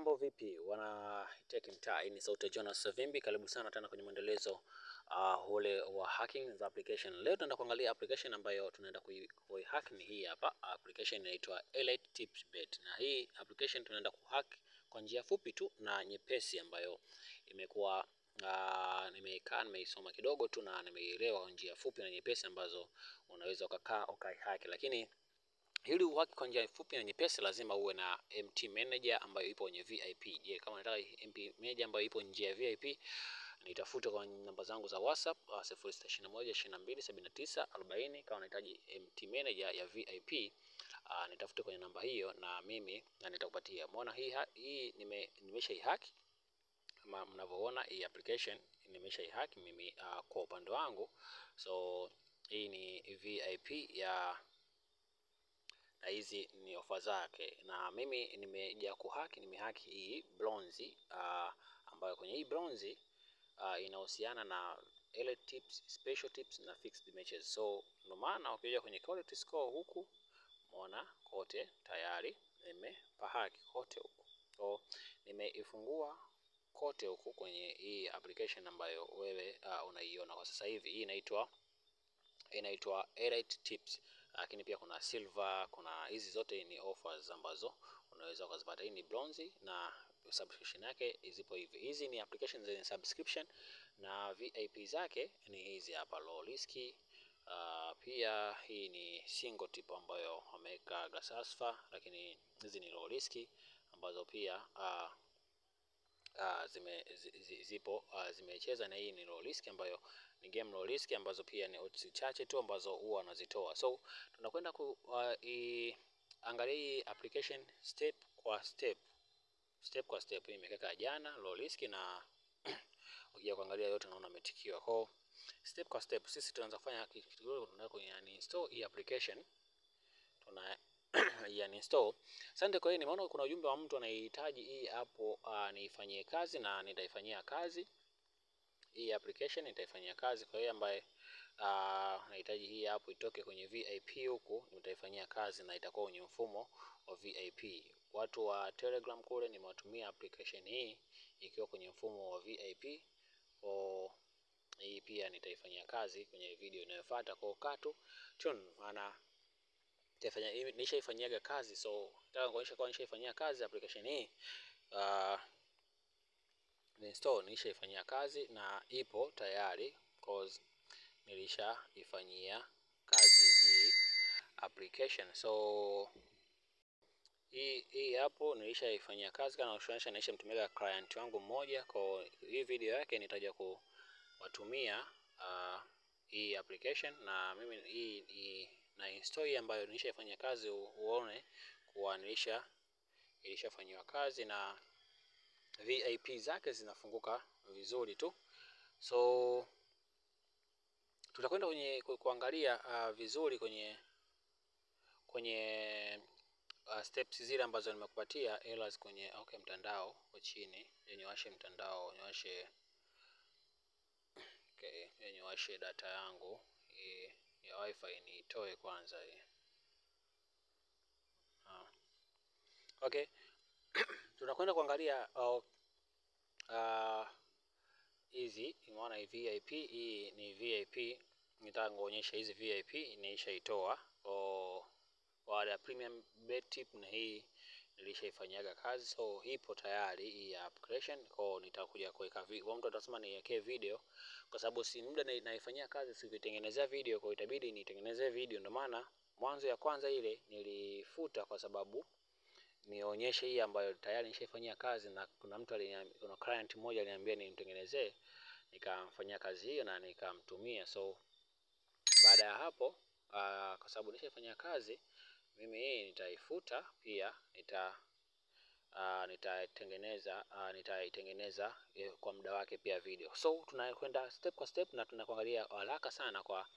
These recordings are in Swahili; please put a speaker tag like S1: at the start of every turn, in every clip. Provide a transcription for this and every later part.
S1: Mambo vipi wana tech mtaa, ni sauti Jonas Savimbi. Karibu sana tena kwenye mwendelezo ule wa hacking za application. Leo tunaenda kuangalia application ambayo tunaenda kuihack. Ni hii hapa application inaitwa Elite Tips Bet, na hii application tunaenda kuhack kwa njia fupi tu na nyepesi ambayo imekuwa nimeisoma kidogo tu na nimeielewa kwa njia fupi na nyepesi ambazo unaweza ukakaa ukaihack. Lakini ili uhack kwa njia fupi na nyepesi lazima uwe na MT Manager ambayo ipo kwenye VIP. Je, kama unataka MT Manager ambayo ipo nje ya VIP, nitafute kwa namba zangu za WhatsApp 0621227940. Kama unahitaji MT Manager ya VIP, nitafute kwenye namba hiyo na mimi nitakupatia. Umeona hii nimeshaihack kama mnavyoona, hii application nimeshaihack mimi kwa upande wangu. So hii ni VIP ya na hizi ni ofa zake, na mimi nimeja kuhack, nimehack hii bronze ambayo kwenye hii bronze inahusiana na elite tips, special tips na fixed matches. So ndio maana ukija kwenye quality score huku umeona kote tayari nimepahack kote huku. So nimeifungua kote huku kwenye hii application ambayo wewe unaiona kwa sasa hivi. Hii inaitwa Elite Tips, lakini pia kuna silver, kuna hizi zote ni offers ambazo unaweza ukazipata. Hii ni bronze na subscription yake zipo hivi. Hizi ni applications zenye subscription na VIP zake ni hizi hapa, low risk. Pia hii ni single tip ambayo wameweka gasasfa, lakini hizi ni low risk ambazo pia zimecheza, na hii ni low risk ambayo ni game low risk ambazo pia ni odds chache tu ambazo huwa wanazitoa. So tunakwenda angalia hii application step kwa step. Hii imekeka jana low risk, na ukija kuangalia yote naona umetikiwa. Kwa step kwa step sisi tunaanza kufanya kitu tunataka install hii application. Install. Asante. Kwa hiyo nimeona kuna ujumbe wa mtu anahitaji hii hapo niifanyie kazi, na nitaifanyia kazi. Hii application nitaifanyia kazi. Kwa hiyo ambaye nahitaji hii hapo itoke kwenye VIP huku, nitaifanyia kazi na itakuwa kwenye mfumo wa VIP. Watu wa Telegram kule nimewatumia application hii ikiwa kwenye mfumo wa VIP. Hii pia nitaifanyia kazi kwenye video inayofuata. Kwa katu maana nishaifanyia kazi, so nataka kuonyesha kwa nishaifanyia kazi application hii. Install nishaifanyia kazi na ipo tayari cause nilishaifanyia kazi hii application. So hii hapo nilishaifanyia kazi, kana ushanisha nishamtumia client wangu mmoja. Kwa hii video yake nitaja kuwatumia hii application, na mimi hii na install ambayo nilishaifanyia kazi, uone kuwa ilishafanywa kazi na VIP zake zinafunguka vizuri tu. So tutakwenda kuangalia vizuri kwenye steps zile ambazo nimekupatia errors kwenye mtandao kwa chini. Niwashe mtandao, niwashe data yangu ya wifi, niitoe kwanza hii. Tunakwenda kuangalia hizi. Umeona hii VIP, hii ni VIP. Nitaka kuonyesha hizi VIP nishaitoa kwa ya premium bet tip, na hii nilishaifanyia kazi. So ipo tayari hii application. Kwa nitakuja kuweka video. Mtu atasema niwekee video kwa sababu si muda naifanyia kazi, sivitengenezea video, kwa itabidi nitengenezee video. Ndio maana mwanzo ya kwanza ile nilifuta kwa sababu nionyeshe hii ambayo tayari nishaifanyia kazi, na kuna client mmoja aliniambia nimtengenezee, nikamfanyia kazi hiyo na nikamtumia. So baada ya hapo kwa sababu nishaifanyia kazi mimi, hii nitaifuta pia, nitaitengeneza kwa muda wake pia video. So tunakwenda step kwa step na tunakuangalia haraka sana kwa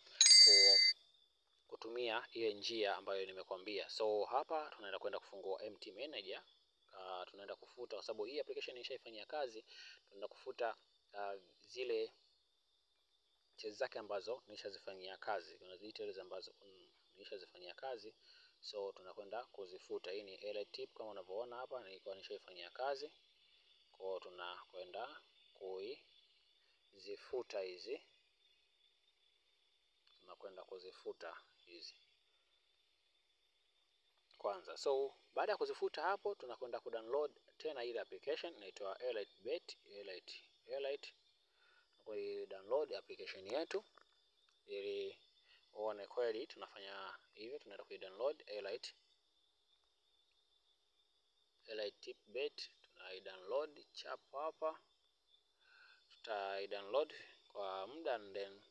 S1: kutumia ile njia ambayo nimekwambia. So hapa tunaenda kwenda kufungua MT Manager. Tunaenda kufuta kwa sababu hii application nishaifanyia kazi. Tunaenda kufuta zile details zake ambazo nishazifanyia kazi. Kuna details ambazo nishazifanyia kazi. so tunakwenda kuzifuta. Hii ni elite tip kama unavyoona hapa, nilikuwa nishaifanyia kazi. Kwa hiyo tunakwenda kuzifuta hizi, tunakwenda kuzifuta hizi kwanza. So baada ya kuzifuta hapo, tunakwenda kudownload tena ile application inaitwa EliteBet, Elite. Kwa hiyo download application yetu ili uone kweli tunafanya hivyo. Tunaenda ku download EliteBet, tunai-download chap hapa. Tutai-download kwa muda and then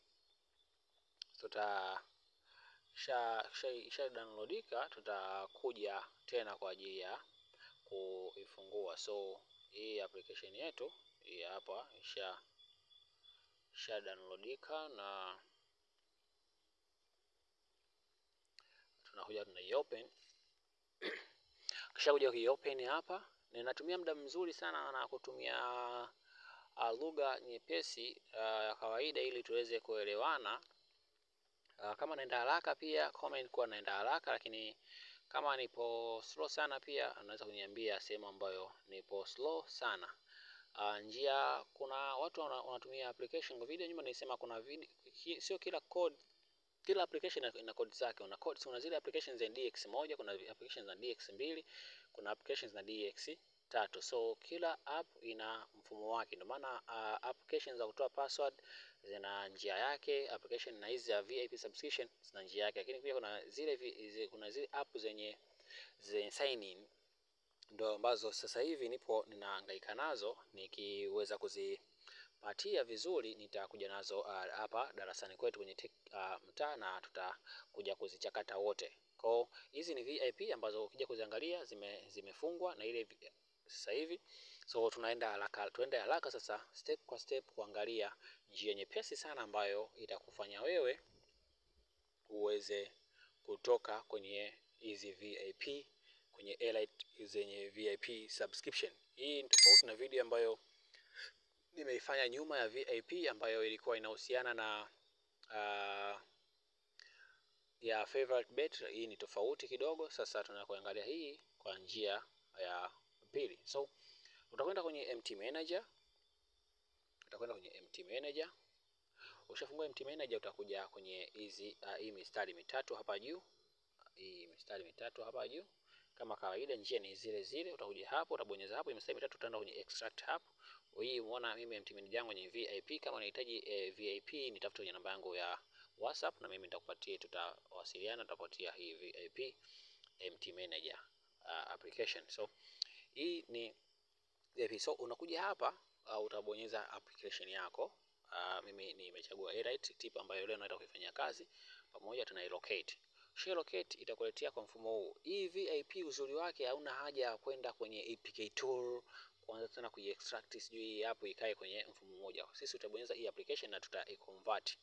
S1: isha downloadika, tutakuja tena kwa ajili ya kuifungua. So hii application yetu hii hapa isha downloadika, na tunakuja tunai-open. Kisha kuja kuiopen hapa, ninatumia muda mzuri sana na kutumia lugha nyepesi ya kawaida ili tuweze kuelewana. Kama naenda haraka pia comment kwa naenda haraka, lakini kama nipo slow sana pia unaweza kuniambia sehemu ambayo nipo slow sana. Kuna watu wanatumia application kwa video. Nyuma nilisema kuna video, sio kila code, kila application ina code zake. Kuna zile applications za DX1, kuna applications za DX2, kuna applications za DX3. So kila app ina mfumo wake. Ndio maana applications za kutoa password zina njia yake, application na hizi ya VIP subscription zina njia yake. Lakini pia kuna zile app zenye sign in, ndio ambazo sasa hivi ninahangaika nazo. Nikiweza kuzipatia vizuri nitakuja nazo hapa darasani kwetu kwenye mtaa, na tutakuja kuzichakata wote. Kwa hizi ni VIP ambazo ukija kuziangalia zimefungwa na ile sasa hivi. So tuende haraka sasa step kwa step kuangalia njia nyepesi sana ambayo itakufanya wewe uweze kutoka kwenye hizi VIP, kwenye Elite zenye VIP subscription. Hii ni tofauti na video ambayo nimeifanya nyuma ya VIP ambayo ilikuwa inahusiana na ya favorite bet. Hii ni tofauti kidogo. Sasa tunakuangalia hii kwa njia ya pili. So utakwenda kwenye MT Manager, Ukishafungua MT Manager utakuja kwenye hii mistari mitatu hapa juu. Kama kawaida njia ni zile zile. Utakuja hapo, utabonyeza hapo mistari mitatu, utaenda kwenye extract hapo. Hii umeona mimi MT Manager yangu kwenye VIP. Kama unahitaji VIP nitafute kwenye namba yangu ya WhatsApp na mimi nitakupatia, tutawasiliana, tutapatia hii VIP MT Manager application. So hii ni VIP. So unakuja hapa, utabonyeza application yako. Mimi nimechagua Elite tip ambayo leo naenda kuifanyia kazi. Pamoja tunailocate. Locate itakuletea kwa mfumo huu. Hii VIP uzuri wake hauna haja ya kwenda kwenye APK tool kuanza tena kuiextract sijui hapo ikae kwenye mfumo mmoja. Sisi tutabonyeza hii application na tutaiconvert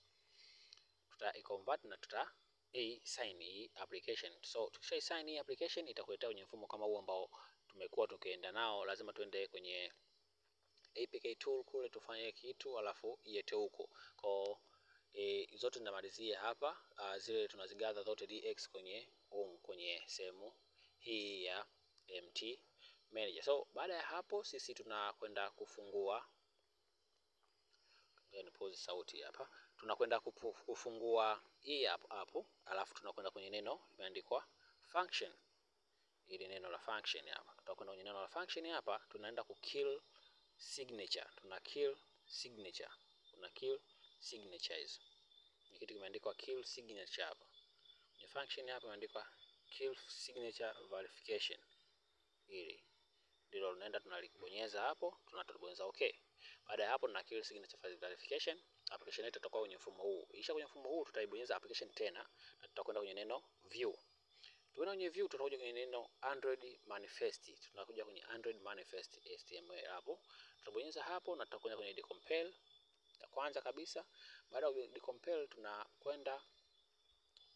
S1: na sign hii application. So tukisha sign hii application itakuletea kwenye mfumo kama huu ambao tumekuwa tukienda nao. Lazima tuende kwenye APK tool kule tufanye kitu alafu iete huko. Kwa zote tunamalizia hapa, zile tunazigather zote DX kwenye sehemu hii ya MT Manager. So baada ya hapo sisi tunakwenda kufungua, pause sauti hapa. Tunakwenda kufungua hii hapo, alafu tunakwenda kwenye neno limeandikwa function. Ili neno la function hapa. Tutakwenda kwenye neno la function hapa, tunaenda kill signature. Kuna kill signatures. Ni kitu kimeandikwa kill signature hapa. Ni function hapa imeandikwa kill signature verification. Hili ndilo tunaenda tunalibonyeza hapo, tunabonyeza okay. Baada ya hapo tuna kill signature verification. Application yetu itakuwa kwenye mfumo huu. Kisha kwenye mfumo huu tutaibonyeza application tena na tutakwenda kwenye neno view. Tukienda kwenye view tutakuja kwenye neno Android manifest. Tunakuja kwenye Android manifest HTML hapo. Tutabonyeza hapo na tutakwenda kwenye decompile ya kwanza kabisa. Baada ya decompile tunakwenda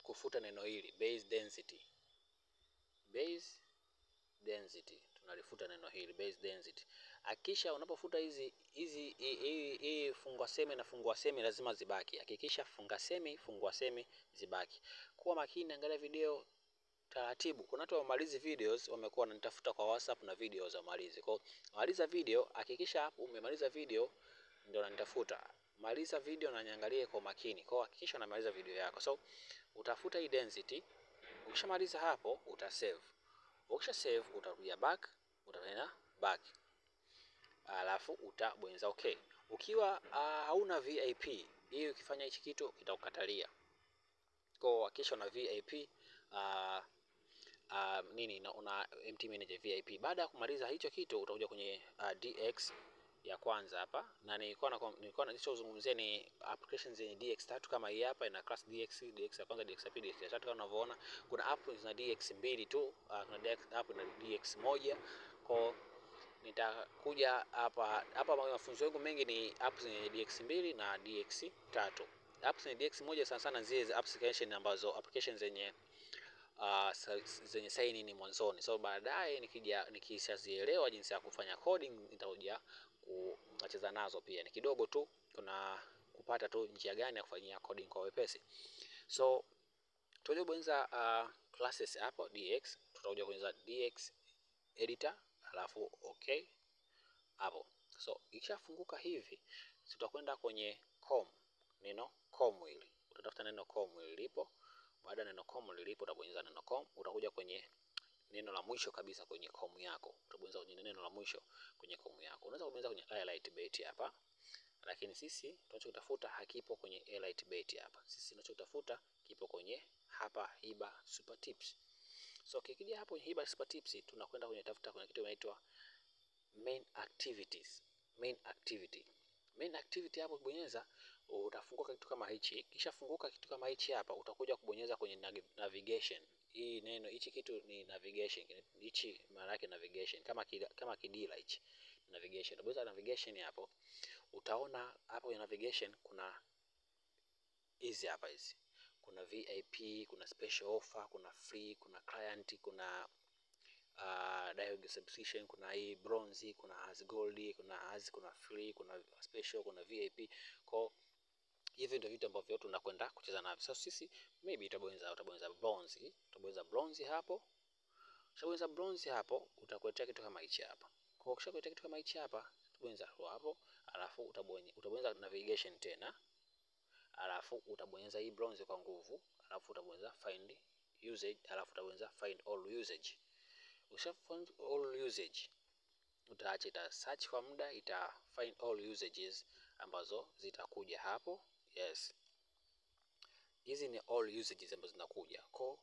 S1: kufuta neno hili base density. Tunalifuta neno hili base density. Hakikisha unapofuta hizi fungua semi na fungua semi lazima zibaki. Hakikisha fungua semi zibaki. Kuwa makini, angalia video taratibu. Kuna watu wamalizi videos wamekuwa wananitafuta kwa WhatsApp na videos za malizi. Kwa maliza video, hakikisha hapo umemaliza video ndio unanitafuta. Maliza video na niangalie kwa makini. Kwa hakikisha unamaliza video yako. So utafuta hii density. Ukishamaliza hapo utasave. Ukisha save utarudia back, utaenda back. Alafu utabonyeza okay. Ukiwa hauna VIP, hii ukifanya hichi kitu kitakukatalia. Kwa hakikisha una VIP una MT Manager VIP. Baada ya kumaliza hicho kitu utakuja kwenye DX ya kwanza hapa, na nilikuwa nilichozungumzia ni applications zenye DX3 kama hii hapa ina class DX ya kwanza, DX ya pili, DX ya tatu. Kama unavyoona kuna app zina DX mbili tu, kuna app na DX moja. Kwa nitakuja hapa mafunzo yangu mengi ni apps zenye DX mbili na DX tatu. Apps zenye DX moja sana sana zile applications zenye zenye sign in mwanzoni. So baadaye nikishazielewa jinsi ya kufanya coding nitakuja kucheza nazo pia. Ni kidogo tu, kuna kupata tu njia gani ya kufanyia coding kwa wepesi. So tutakuja kubonyeza classes hapo DX, tutakuja kubonyeza DX editor alafu okay hapo. So ikishafunguka hivi tutakwenda kwenye com, neno com hili. Utatafuta neno com hili lipo. Baada neno com lilipo utabonyeza neno com, utakuja kwenye neno la mwisho kabisa kwenye com yako. Utabonyeza kwenye neno la mwisho kwenye com yako. Unaweza kubonyeza kwenye Elite hapa. Lakini sisi tunachokitafuta hakipo kwenye Elite hapa. Sisi tunachokitafuta kipo kwenye hapa Hiba Super Tips. So kikija hapo kwenye Hiba Super Tips tunakwenda kwenye tafuta kwenye kitu kinaitwa main activities. Main activity hapo kubonyeza utafunguka kitu kama hichi. Kisha funguka kitu kama hichi hapa utakuja kubonyeza kwenye navigation. Hii neno hichi kitu ni navigation. Hichi maana yake navigation. Kama kidila hichi. Navigation. Utabonyeza navigation hapo. Utaona hapo kwenye navigation kuna hizi hapa hizi. Kuna VIP, kuna special offer, kuna free, kuna client, kuna dialogue subscription, kuna hii bronze, kuna as gold, kuna free, kuna special, kuna VIP. Kwa hivi ndio vitu ambavyo tunakwenda kucheza navyo. So sisi maybe utabonyeza bronze hapo. Ukishabonyeza bronze hapo utakuletea kitu kama hichi hapa. Kwa ukishakuletea kitu kama hichi hapa, utabonyeza hapo, alafu utabonyeza navigation tena. Alafu utabonyeza hii bronze kwa nguvu, alafu utabonyeza find usage, alafu utabonyeza find all usage. Ukishafind all usage utaacha ita search kwa muda, ita find all usages ambazo zitakuja hapo. Yes, hizi ni all usages ambazo zinakuja. Kwa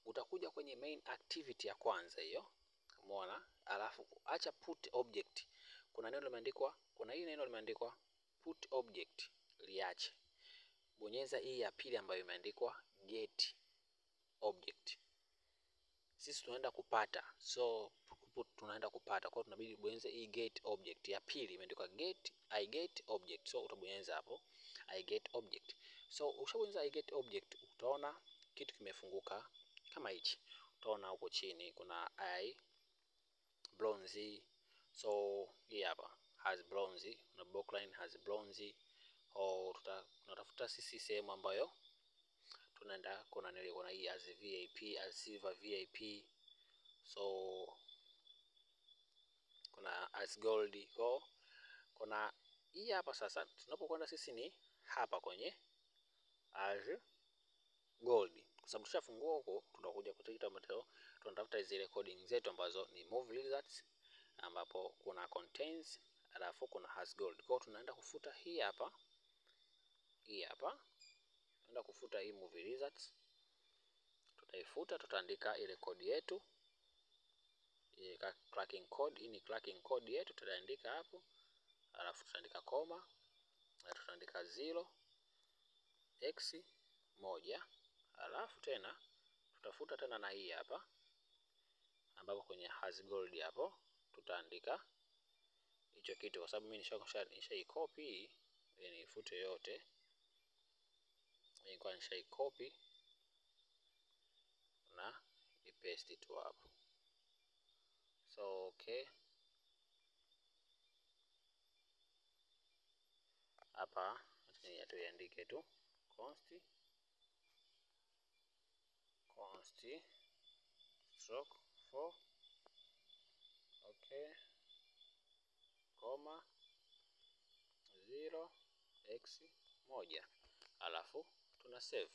S1: utakuja kwenye main activity ya kwanza hiyo, umeona? Alafu acha put object. Kuna hii neno limeandikwa put object, liache. Bonyeza hii ya pili ambayo imeandikwa get object. Sisi tunaenda kupata. So tunaenda kupata. Kwa tunabidi bonyeze hii get object. Ya pili imeandikwa I get object. So utabonyeza hapo I get object. So ukishabonyeza I get object utaona kitu kimefunguka kama hichi. Utaona huko chini kuna bronze. So hii hapa has bronze, na backline has bronze. Tunatafuta sisi sehemu ambayo tunaenda kuna hii as VIP, as silver VIP. So kuna as gold. Kuna hii hapa sasa tunapokwenda sisi ni hapa kwenye as gold. Kwa sababu tushafungua huko tutakuja kutikita ambapo tunatafuta zile recording zetu ambazo ni movie results, ambapo kuna contains alafu kuna has gold. Kwa tunaenda kufuta hii hapa. Tunaenda kufuta hii movie results. Tutaifuta, tutaandika ile code yetu. Cracking code, hii ni cracking code yetu, tutaandika hapo. Alafu tutaandika comma, na tutaandika 0x1. Alafu tena tutafuta tena na hii hapa, ambapo kwenye has gold hapo tutaandika hicho kitu, kwa sababu mimi nishaicopy ili ifute yote. Nilikuwa nishaicopy na ipaste tu hapo. So okay, hapa tuiandike tu const stroke 4, okay, koma 0x1, alafu tuna save.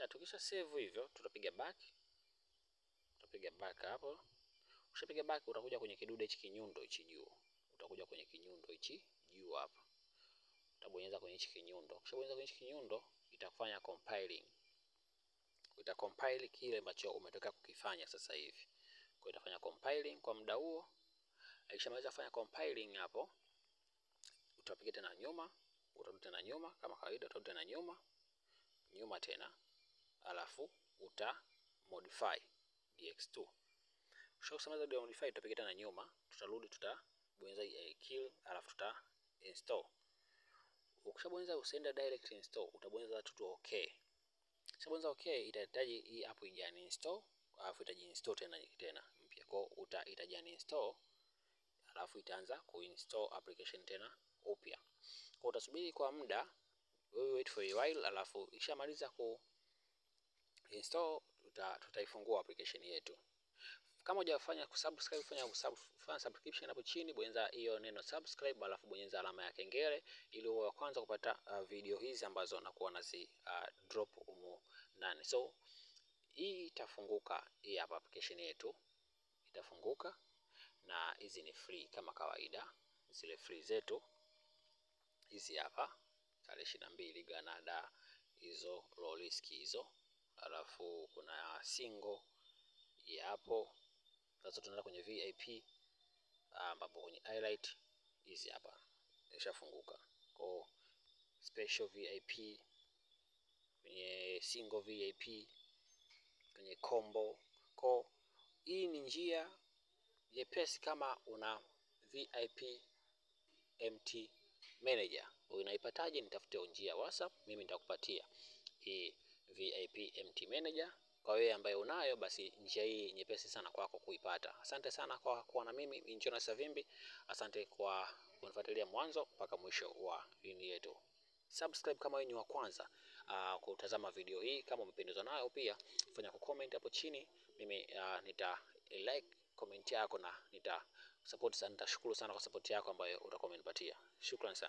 S1: Tukisha save hivyo tutapiga back hapo. Ukishapiga back utakuja kwenye kidude hichi kinyundo hichi juu. Utakuja kwenye kinyundo hichi juu hapa. Utabonyeza kwenye hichi kinyundo. Ukishabonyeza kwenye hichi kinyundo itakufanya compiling. Itacompile kile ambacho umetoka kukifanya sasa hivi. Kwa itafanya compiling kwa muda huo. Ikishamaliza kufanya compiling hapo, utapiga tena nyuma, utarudi tena nyuma kama kawaida, utarudi tena nyuma tena. Alafu uta modify dx2. Ukishamaliza modify tutapiga tena nyuma, tutarudi tutabonyeza kill, alafu tuta install. Ukishabonyeza usenda direct install, utabonyeza tu okay. Ukishabonyeza okay, itahitaji hii app ijani install, alafu itaji install tena mpya. Kwa itaji install, alafu itaanza kuinstall application tena upya. Kwa utasubiri kwa muda, wait for a while, alafu ikishamaliza ku install tutaifungua application yetu. Kama hujafanya kusubscribe, fanya subscription hapo chini, bonyeza hiyo neno subscribe, alafu bonyeza alama ya kengele ili uwe wa kwanza kupata video hizi ambazo nakuwa nazi drop humu ndani. So hii itafunguka, hii hapa application yetu itafunguka, na hizi ni free kama kawaida. Zile free zetu hizi hapa, tarehe 22 Granada, hizo low risk hizo. Alafu kuna single hapo. Sasa tunaenda kwenye VIP ambapo kwenye highlight hizi hapa ishafunguka. Kwa special VIP, kwenye single VIP, kwenye combo. Kwa hii ni njia nyepesi kama una VIP MT Manager. Unaipataje? Nitafute njia WhatsApp, mimi nitakupatia hii VIP MT Manager. Kwa wewe ambaye unayo, basi njia hii nyepesi sana kwako kuipata. Asante sana kwa kuwa na mimi, Jonas Savimbi. Asante kwa kunifuatilia mwanzo mpaka mwisho wa video yetu. Subscribe kama wewe ni wa kwanza kutazama video hii. Kama umependezwa nayo, pia fanya comment hapo chini. Mimi nita like comment yako na nita support sana. Nitashukuru sana kwa support yako ambayo utakuwa umenipatia. Shukrani sana.